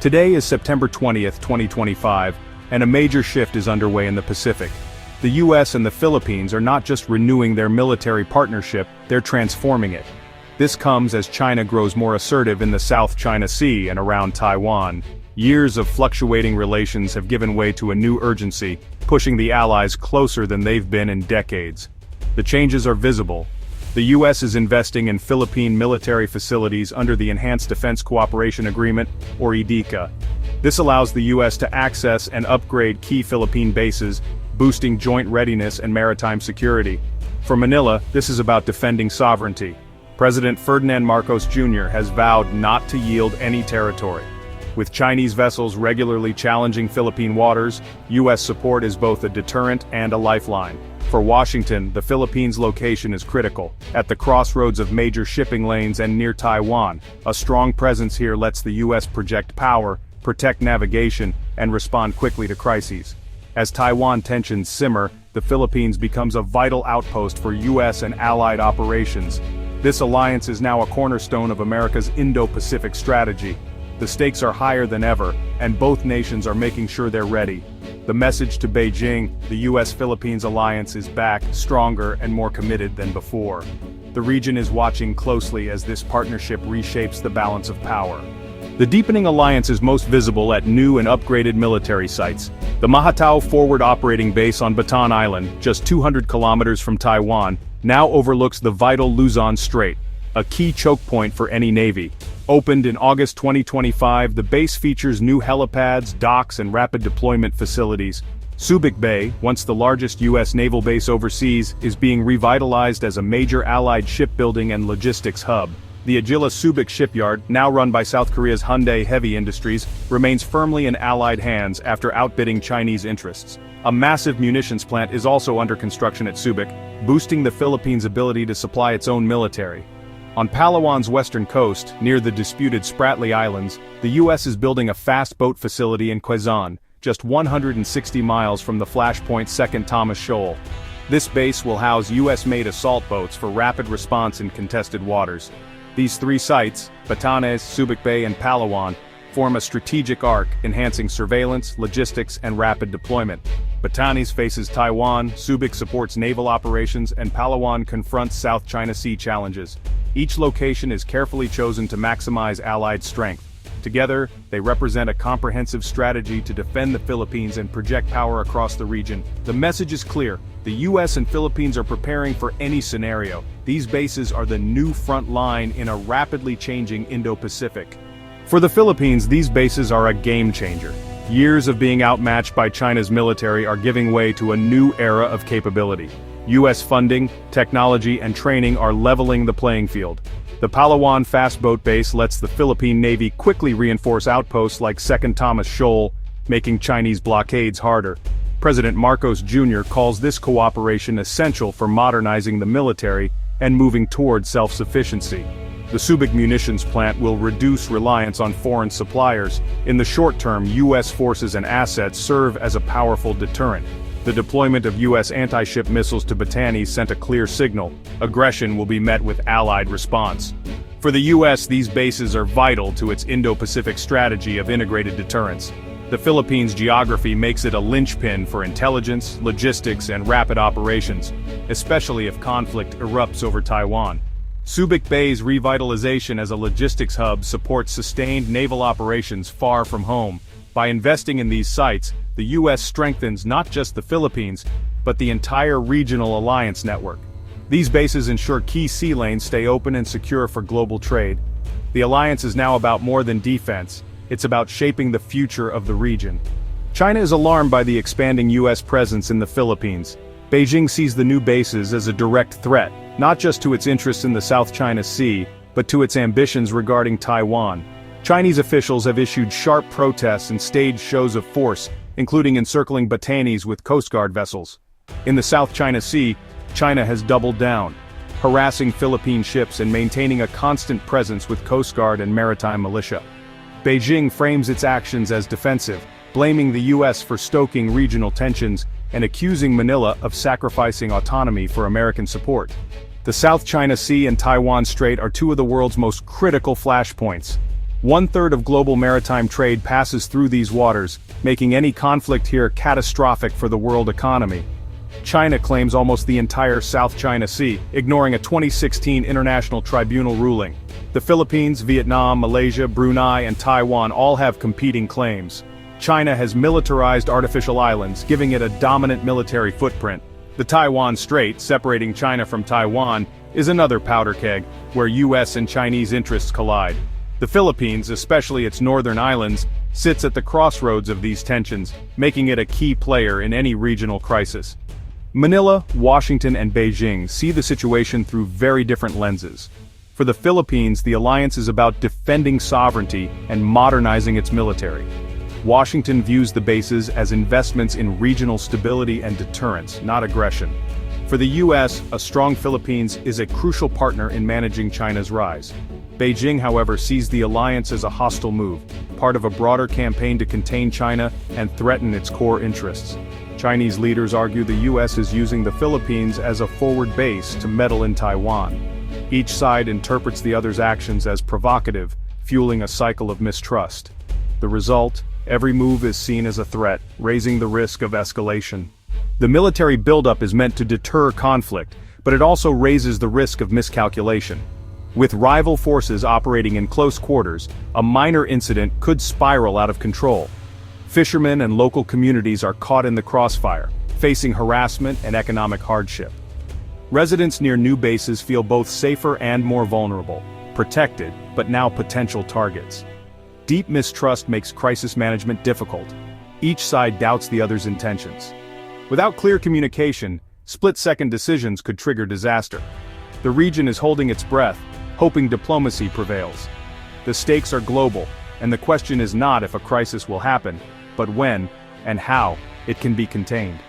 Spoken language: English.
Today is September 20th, 2025, and a major shift is underway in the Pacific. The US and the Philippines are not just renewing their military partnership, they're transforming it. This comes as China grows more assertive in the South China Sea and around Taiwan. Years of fluctuating relations have given way to a new urgency, pushing the Allies closer than they've been in decades. The changes are visible. The US is investing in Philippine military facilities under the Enhanced Defense Cooperation Agreement, or EDCA. This allows the US to access and upgrade key Philippine bases, boosting joint readiness and maritime security. For Manila, this is about defending sovereignty. President Ferdinand Marcos Jr. has vowed not to yield any territory. With Chinese vessels regularly challenging Philippine waters, US support is both a deterrent and a lifeline. For Washington, the Philippines' location is critical. At the crossroads of major shipping lanes and near Taiwan, a strong presence here lets the US project power, protect navigation, and respond quickly to crises. As Taiwan tensions simmer, the Philippines becomes a vital outpost for US and allied operations. This alliance is now a cornerstone of America's Indo-Pacific strategy. The stakes are higher than ever, and both nations are making sure they're ready. The message to Beijing: the US-Philippines alliance is back, stronger and more committed than before. The region is watching closely as this partnership reshapes the balance of power. The deepening alliance is most visible at new and upgraded military sites. The Mahatao Forward Operating Base on Bataan Island, just 200 kilometers from Taiwan, now overlooks the vital Luzon Strait, a key choke point for any navy. Opened in August 2025, the base features new helipads, docks, and rapid deployment facilities. Subic Bay, once the largest U.S. naval base overseas, is being revitalized as a major allied shipbuilding and logistics hub. The Agila Subic shipyard, now run by South Korea's Hyundai Heavy Industries, remains firmly in allied hands after outbidding Chinese interests. A massive munitions plant is also under construction at Subic, boosting the Philippines' ability to supply its own military. On Palawan's western coast, near the disputed Spratly Islands, the U.S. is building a fast boat facility in Quezon, just 160 miles from the Flashpoint 2nd Thomas Shoal. This base will house U.S.-made assault boats for rapid response in contested waters. These three sites, Batanes, Subic Bay, and Palawan, form a strategic arc, enhancing surveillance, logistics, and rapid deployment. Batanes faces Taiwan, Subic supports naval operations, and Palawan confronts South China Sea challenges. Each location is carefully chosen to maximize Allied strength. Together, they represent a comprehensive strategy to defend the Philippines and project power across the region. The message is clear: the US and Philippines are preparing for any scenario. These bases are the new front line in a rapidly changing Indo-Pacific. For the Philippines, these bases are a game changer. Years of being outmatched by China's military are giving way to a new era of capability. US funding, technology, and training are leveling the playing field. The Palawan fast boat base lets the Philippine Navy quickly reinforce outposts like 2nd Thomas Shoal, making Chinese blockades harder. President Marcos Jr. calls this cooperation essential for modernizing the military and moving toward self-sufficiency. The Subic munitions plant will reduce reliance on foreign suppliers. In the short term, US forces and assets serve as a powerful deterrent. The deployment of US anti-ship missiles to Batanes sent a clear signal: aggression will be met with allied response. For the US, these bases are vital to its Indo-Pacific strategy of integrated deterrence. The Philippines' geography makes it a linchpin for intelligence, logistics, and rapid operations, especially if conflict erupts over Taiwan. Subic Bay's revitalization as a logistics hub supports sustained naval operations far from home. By investing in these sites, the U.S. strengthens not just the Philippines, but the entire regional alliance network. These bases ensure key sea lanes stay open and secure for global trade. The alliance is now about more than defense, it's about shaping the future of the region. China is alarmed by the expanding U.S. presence in the Philippines. Beijing sees the new bases as a direct threat, not just to its interests in the South China Sea, but to its ambitions regarding Taiwan. Chinese officials have issued sharp protests and staged shows of force, including encircling Batanes with Coast Guard vessels. In the South China Sea, China has doubled down, harassing Philippine ships and maintaining a constant presence with Coast Guard and maritime militia. Beijing frames its actions as defensive, blaming the U.S. for stoking regional tensions and accusing Manila of sacrificing autonomy for American support. The South China Sea and Taiwan Strait are two of the world's most critical flashpoints. 1/3 of global maritime trade passes through these waters, making any conflict here catastrophic for the world economy. China claims almost the entire South China Sea, ignoring a 2016 International Tribunal ruling. The Philippines, Vietnam, Malaysia, Brunei, and Taiwan all have competing claims. China has militarized artificial islands, giving it a dominant military footprint. The Taiwan Strait, separating China from Taiwan, is another powder keg, where US and Chinese interests collide. The Philippines, especially its northern islands, sits at the crossroads of these tensions, making it a key player in any regional crisis. Manila, Washington, and Beijing see the situation through very different lenses. For the Philippines, the alliance is about defending sovereignty and modernizing its military. Washington views the bases as investments in regional stability and deterrence, not aggression. For the US, a strong Philippines is a crucial partner in managing China's rise. Beijing, however, sees the alliance as a hostile move, part of a broader campaign to contain China and threaten its core interests. Chinese leaders argue the US is using the Philippines as a forward base to meddle in Taiwan. Each side interprets the other's actions as provocative, fueling a cycle of mistrust. The result? Every move is seen as a threat, raising the risk of escalation. The military buildup is meant to deter conflict, but it also raises the risk of miscalculation. With rival forces operating in close quarters, a minor incident could spiral out of control. Fishermen and local communities are caught in the crossfire, facing harassment and economic hardship. Residents near new bases feel both safer and more vulnerable, protected, but now potential targets. Deep mistrust makes crisis management difficult. Each side doubts the other's intentions. Without clear communication, split-second decisions could trigger disaster. The region is holding its breath, hoping diplomacy prevails. The stakes are global, and the question is not if a crisis will happen, but when, and how, it can be contained.